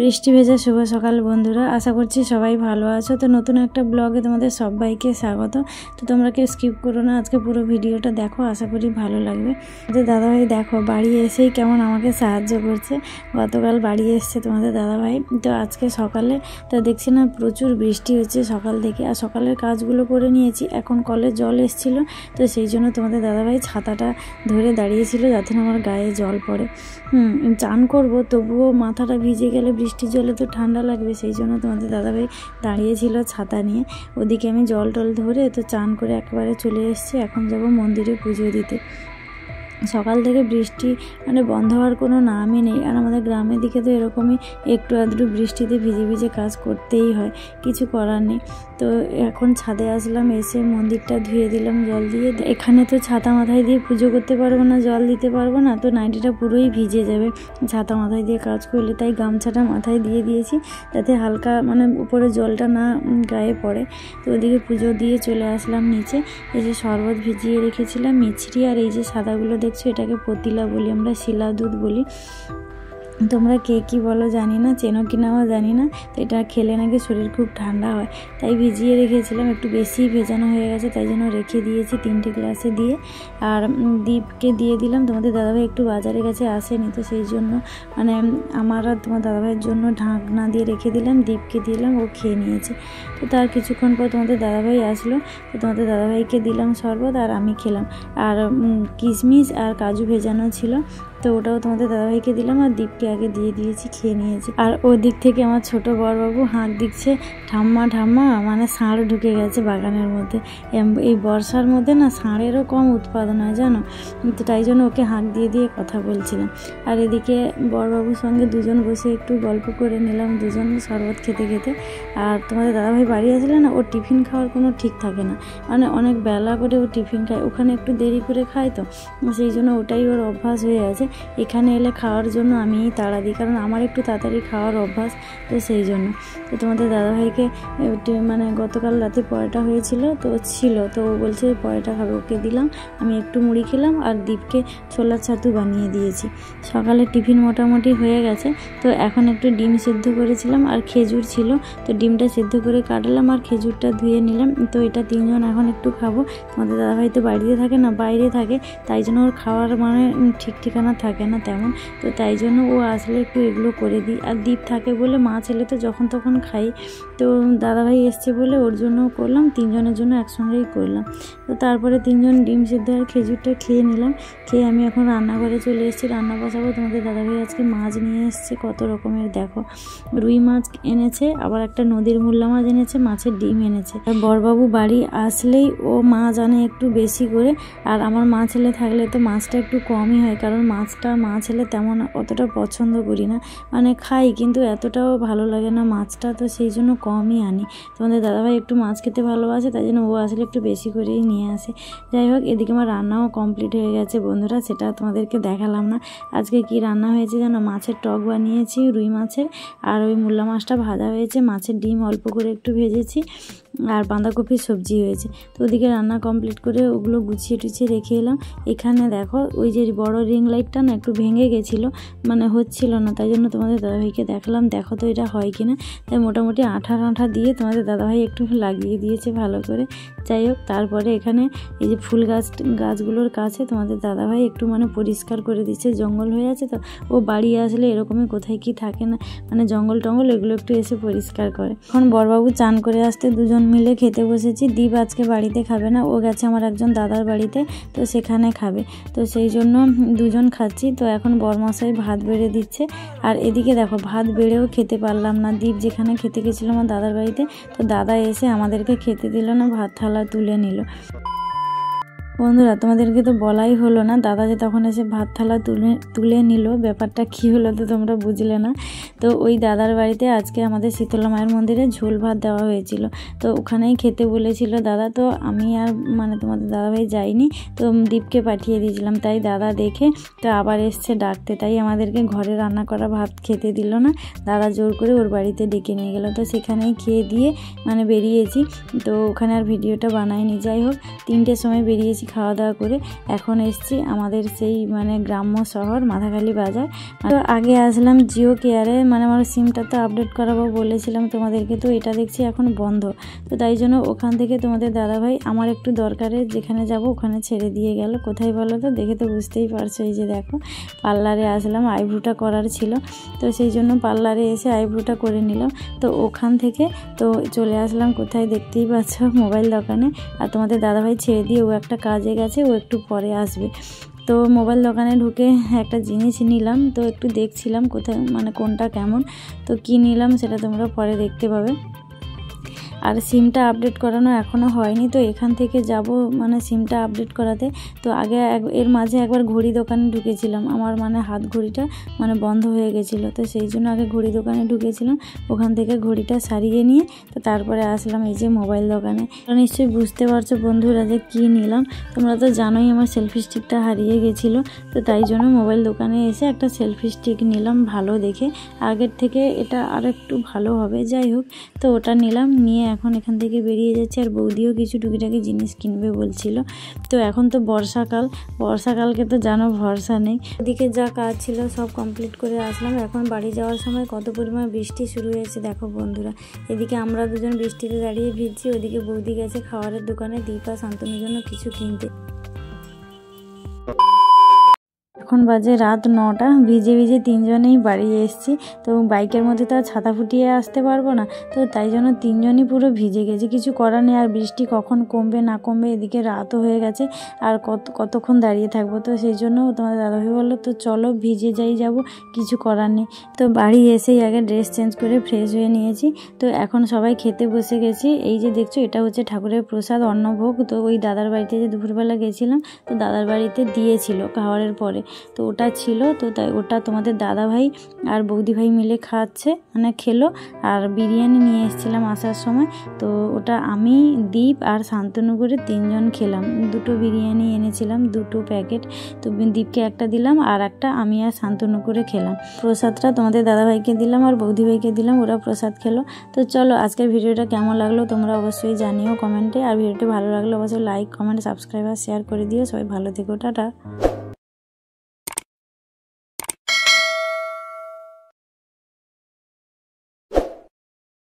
বৃষ্টি ভেজা শুভ সকাল বন্ধুরা, আশা করছি সবাই ভালো আছো। তো নতুন একটা ব্লগে তোমাদের সবাইকে স্বাগত। তো তোমরা কেউ স্কিপ করো না, আজকে পুরো ভিডিওটা দেখো, আশা করি ভালো লাগবে। তোমাদের দাদাভাই দেখো বাড়ি এসেই কেমন আমাকে সাহায্য করছে। গতকাল বাড়ি এসছে তোমাদের দাদাভাই, তো আজকে সকালে তো দেখছি না প্রচুর বৃষ্টি হচ্ছে সকাল থেকে, আর সকালের কাজগুলো করে নিয়েছি। এখন কলে জল এসেছিলো, তো সেই জন্য তোমাদের দাদাভাই ছাতাটা ধরে দাঁড়িয়েছিল যাতে না আমার গায়ে জল পড়ে। চান করবো, তবুও মাথাটা ভিজে গেলে বৃষ্টির জলে তো ঠান্ডা লাগবে, সেই জন্য তোমাদের দাদাভাই দাঁড়িয়েছিল ছাতা নিয়ে। ওদিকে আমি জল টল ধরে তো চান করে একেবারে চলে এসেছি। এখন যাব মন্দিরে পুজো দিতে। সকাল থেকে বৃষ্টি মানে বন্ধ হওয়ার কোনো নামই নেই, আর আমাদের গ্রামের দিকে তো এরকমই একটু আধটু বৃষ্টিতে ভিজে ভিজে কাজ করতেই হয়, কিছু করার নেই। তো এখন ছাদে আসলাম, এসে মন্দিরটা ধুয়ে দিলাম জল দিয়ে। এখানে তো ছাতা মাথায় দিয়ে পুজো করতে পারবো না, জল দিতে পারবো না, তো নাইটিটা পুরোই ভিজে যাবে ছাতা মাথায় দিয়ে কাজ করলে, তাই গামছাটা মাথায় দিয়ে দিয়েছি যাতে হালকা মানে উপরে জলটা না গায়ে পড়ে। তো ওদিকে পুজো দিয়ে চলে আসলাম নিচে, এসে শরবত ভিজিয়ে রেখেছিলাম, মিছরি আর এই যে সাদাগুলো দেখছো এটাকে পতিলা বলি, আমরা শিলা দুধ বলি। তোমরা কে কী বলো জানি না, চেনো কি নাও জানি না। তো এটা খেলে নাকি শরীর খুব ঠান্ডা হয়, তাই ভিজিয়ে রেখেছিলাম। একটু বেশি ভেজানো হয়ে গেছে, তাই জন্য রেখে দিয়েছি 3টে গ্লাসে দিয়ে। আর দীপকে দিয়ে দিলাম। তোমাদের দাদাভাই একটু বাজারের কাছে আসেনি, তো সেই জন্য মানে আমার আর তোমার দাদাভাইয়ের জন্য ঢাকনা দিয়ে রেখে দিলাম, দীপকে দিলাম, ও খেয়ে নিয়েছে। তো তার কিছুক্ষণ পর তোমাদের দাদাভাই আসলো, তো তোমাদের দাদাভাইকে দিলাম শরবত, আর আমি খেলাম। আর কিশমিশ আর কাজু ভেজানো ছিল, তো ওটাও তোমাদের দাদাভাইকে দিলাম, আর দীপকে আগে দিয়ে দিয়েছি, খেয়ে নিয়েছি। আর ওই দিক থেকে আমার ছোট বড়বাবু হাঁক দিচ্ছে, ঠাম্মা ঠাম্মা, মানে ষাঁড় ঢুকে গেছে বাগানের মধ্যে। এই বর্ষার মধ্যে না ষাঁড়েরও কম উৎপাদন হয় জানো, তো তাই জন্য ওকে হাঁক দিয়ে দিয়ে কথা বলছিলাম। আর এদিকে বড়বাবুর সঙ্গে দুজন বসে একটু গল্প করে নিলাম, দুজন শরবত খেতে খেতে। আর তোমাদের দাদাভাই বাড়ি আসলে না ওর টিফিন খাওয়ার কোনো ঠিক থাকে না, মানে অনেক বেলা করে ও টিফিন খায়, ওখানে একটু দেরি করে খায়, তো সেই জন্য ওটাই ওর অভ্যাস হয়ে আছে। এখানে এলে খাওয়ার জন্য আমিই তাড়া দিই, কারণ আমার একটু তাড়াতাড়ি খাওয়ার অভ্যাস, তো সেই জন্য। তো তোমাদের দাদাভাইকে মানে গতকাল রাতে পরোটা হয়েছিল, তো ছিল, তো ও বলছে পরোটা খাবে, ওকে দিলাম। আমি একটু মুড়ি খেলাম, আর দীপকে ছোলার ছাতু বানিয়ে দিয়েছি। সকালে টিফিন মোটামুটি হয়ে গেছে, তো এখন একটু ডিম সেদ্ধ করেছিলাম, আর খেজুর ছিল, তো ডিমটা সেদ্ধ করে কাটলাম, আর খেজুরটা ধুয়ে নিলাম। তো এটা 3জন এখন একটু খাবো। তোমাদের দাদাভাই তো বাড়িতে থাকে না, বাইরে থাকে, তাই জন্য ওর খাওয়ার মানে ঠিক ঠিকানা থাকে না তেমন, তো তাই জন্য ও আসলে একটু এগুলো করে দিই। আর দীপ থাকে বলে মা ছেলে তো যখন তখন খাই, তো দাদাভাই এসছে বলে ওর জন্য করলাম, 3জনের জন্য একসঙ্গেই করলাম। তো তারপরে 3জন ডিম সেদ্ধ আর খেজুরটা খেয়ে নিলাম। খেয়ে আমি এখন রান্নাঘরে চলে এসেছি, রান্না বসাবো। তোমাদের দাদাভাই আজকে মাছ নিয়ে এসছে কত রকমের, দেখো রুই মাছ এনেছে, আবার একটা নদীর মুল্লা মাছ এনেছে, মাছের ডিম এনেছে। আর বড়বাবু বাড়ি আসলেই ও মাছ আনে একটু বেশি করে, আর আমার মা ছেলে থাকলে তো মাছটা একটু কমই হয়, কারণ মাছটা মা ছেলে তেমন অতটা পছন্দ করি না, মানে খাই কিন্তু এতটাও ভালো লাগে না মাছটা, তো সেই জন্য কমই আনি। তোমাদের দাদাভাই একটু মাছ খেতে ভালোবাসে, তাই জন্য ও আসলে একটু বেশি করেই নিয়ে আসে। যাই হোক, এদিকে আমার রান্নাও কমপ্লিট হয়ে গেছে বন্ধুরা, সেটা তোমাদেরকে দেখালাম না। আজকে কি রান্না হয়েছে জানো, মাছের টক বানিয়েছি রুই মাছের, আর ওই মূল্লা মাছটা ভাজা হয়েছে, মাছের ডিম অল্প করে একটু ভেজেছি, আর বাঁধাকপির সবজি হয়েছে। তো ওদিকে রান্না কমপ্লিট করে ওগুলো গুছিয়ে টুছিয়ে রেখে এলাম। এখানে দেখো ওই যে বড় রিং লাইটটা না একটু ভেঙে গেছিলো, মানে হচ্ছিল না, তাই জন্য তোমাদের দাদাভাইকে দেখালাম, দেখো তো এটা হয় কিনা। তাই মোটামুটি আঠা দিয়ে তোমাদের দাদাভাই একটু লাগিয়ে দিয়েছে ভালো করে। যাই হোক, তারপরে এখানে এই যে ফুল গাছগুলোর কাছে তোমাদের দাদাভাই একটু মানে পরিষ্কার করে দিচ্ছে, জঙ্গল হয়ে আছে তো, ও বাড়ি আসলে এরকমই কোথায় কি থাকে না, মানে জঙ্গল টঙ্গল এগুলো একটু এসে পরিষ্কার করে। এখন বড়বাবু চান করে আসতে 2জন মিলে খেতে বসেছি। দীপ আজকে বাড়িতে খাবে না, ও গেছে আমার একজন দাদার বাড়িতে, তো সেখানে খাবে, তো সেই জন্য 2জন খাচ্ছি। তো এখন বরমশাই ভাত বেড়ে দিচ্ছে, আর এদিকে দেখো ভাত বেড়েও খেতে পারলাম না। দীপ যেখানে খেতে গেছিলো আমার দাদার বাড়িতে, তো দাদা এসে আমাদেরকে খেতে দিল না, ভাত থালা তুলে নিল। বন্ধুরা তোমাদেরকে তো বলাই হলো না, দাদা যে তখন এসে ভাত থালা তুলে নিল, ব্যাপারটা কী হলো তো তোমরা বুঝলে না। তো ওই দাদার বাড়িতে আজকে আমাদের শীতলা মায়ের মন্দিরে ঝোল ভাত দেওয়া হয়েছিল, তো ওখানেই খেতে বলেছিল দাদা। তো আমি আর মানে তোমাদের দাদাভাই যাইনি, তো দীপকে পাঠিয়ে দিয়েছিলাম, তাই দাদা দেখে তো আবার এসছে ডাকতে, তাই আমাদেরকে ঘরে রান্না করা ভাত খেতে দিল না, দাদা জোর করে ওর বাড়িতে ডেকে নিয়ে গেল। তো সেখানেই খেয়ে দিয়ে মানে বেরিয়েছি, তো ওখানে আর ভিডিওটা বানাইনি। যাই হোক, 3টের সময় বেরিয়েছি, খাওয়া দাওয়া করে এখন এসছি আমাদের সেই মানে গ্রাম্য শহর মাথাখালি বাজার। তো আগে আসলাম জিও কেয়ারে, মানে আমার সিমটা তো আপডেট করাবো বলেছিলাম তোমাদেরকে, তো এটা দেখছি এখন বন্ধ। তো তাই জন্য ওখান থেকে তোমাদের দাদাভাই আমার একটু দরকারে যেখানে যাব ওখানে ছেড়ে দিয়ে গেল। কোথায় বলো তো, দেখে তো বুঝতেই পারছো। এই যে দেখো পার্লারে আসলাম, আইব্রোটা করার ছিল, তো সেই জন্য পার্লারে এসে আইব্রোটা করে নিলাম। তো ওখান থেকে তো চলে আসলাম কোথায়, দেখতেই পাচ্ছ মোবাইল দোকানে। আর তোমাদের দাদাভাই ছেড়ে দিয়ে ও একটা কাজে গেছে, ও একটু পরে আসবে। তো মোবাইল দোকানে ঢুকে একটা জিনিস নিলাম, তো একটু দেখছিলাম কোথায় মানে কোনটা কেমন, তো কী নিলাম সেটা তোমরা পরে দেখতে পাবে। আর সিমটা আপডেট করানো এখনও হয়নি, তো এখান থেকে যাব মানে সিমটা আপডেট করাতে। তো আগে এর মাঝে একবার ঘড়ি দোকানে ঢুকেছিলাম, আমার মানে হাত ঘড়িটা মানে বন্ধ হয়ে গেছিলো, তো সেই জন্য আগে ঘড়ি দোকানে ঢুকেছিলাম, ওখান থেকে ঘড়িটা সারিয়ে নিয়ে তো তারপরে আসলাম এই যে মোবাইল দোকানে। নিশ্চয়ই বুঝতে পারছো বন্ধুরা যে কী নিলাম। তোমরা তো জানোই আমার সেলফি স্টিকটা হারিয়ে গেছিলো, তো তাই জন্য মোবাইল দোকানে এসে একটা সেলফি স্টিক নিলাম ভালো দেখে। আগের থেকে এটা আর একটু ভালো হবে, যাই হোক। তো ওটা নিলাম, নিয়ে এখন এখান থেকে বেরিয়ে যাচ্ছে। আর বৌদিও কিছু টুকিটাকি জিনিস কিনবে বলছিল। তো এখন তো বর্ষাকালকে তো জানো ভরসা নেই। ওদিকে যা কাজ ছিল সব কমপ্লিট করে আসলাম। এখন বাড়ি যাওয়ার সময় কত পরিমাণ বৃষ্টি শুরু হয়েছে দেখো বন্ধুরা। এদিকে আমরা দুজন বৃষ্টিতে দাঁড়িয়ে ভিজছি, ওদিকে বৌদি গেছে খাবারের দোকানে দীপা শান্তনুর জন্য কিছু কিনতে। এখন বাজে রাত 9টা, ভিজে ভিজে তিনজনেই বাড়ি এসেছি। তো বাইকের মধ্যে তো আর ছাতা ফুটিয়ে আসতে পারবো না, তো তাই জন্য তিনজনই পুরো ভিজে গেছি। কিছু করার নেই, আর বৃষ্টি কখন কমবে না কমবে, এদিকে রাতও হয়ে গেছে, আর কতক্ষণ দাঁড়িয়ে থাকবো। তো সেই জন্য তোমাদের দাদাভাই বললো তো চলো ভিজে যাব, কিছু করার নেই। তো বাড়ি এসেই আগে ড্রেস চেঞ্জ করে ফ্রেশ হয়ে নিয়েছি। তো এখন সবাই খেতে বসে গেছি। এই যে দেখছো এটা হচ্ছে ঠাকুরের প্রসাদ অন্নভোগ। তো ওই দাদার বাড়িতে যে দুপুরবেলা গেছিলাম, তো দাদার বাড়িতে দিয়েছিল খাওয়ারের পরে, তো ওটা ছিল। তো তাই ওটা তোমাদের দাদাভাই আর বৌদি ভাই মিলে খাচ্ছে, মানে খেলো। আর বিরিয়ানি নিয়ে এসেছিলাম আসার সময়, তো ওটা আমি, দীপ আর শান্তনু করে তিনজন খেলাম। 2টো বিরিয়ানি এনেছিলাম, 2টো প্যাকেট। তো দীপকে একটা দিলাম আর একটা আমি আর শান্তনু করে খেলাম। প্রসাদটা তোমাদের দাদাভাইকে দিলাম আর বৌদি ভাইকে দিলাম, ওরা প্রসাদ খেলো। তো চলো আজকের ভিডিওটা কেমন লাগলো তোমরা অবশ্যই জানিও কমেন্টে। আর ভিডিওটি ভালো লাগলে অবশ্যই লাইক, কমেন্ট, সাবস্ক্রাইব আর শেয়ার করে দিও। সবাই ভালো থেকো, টাটা।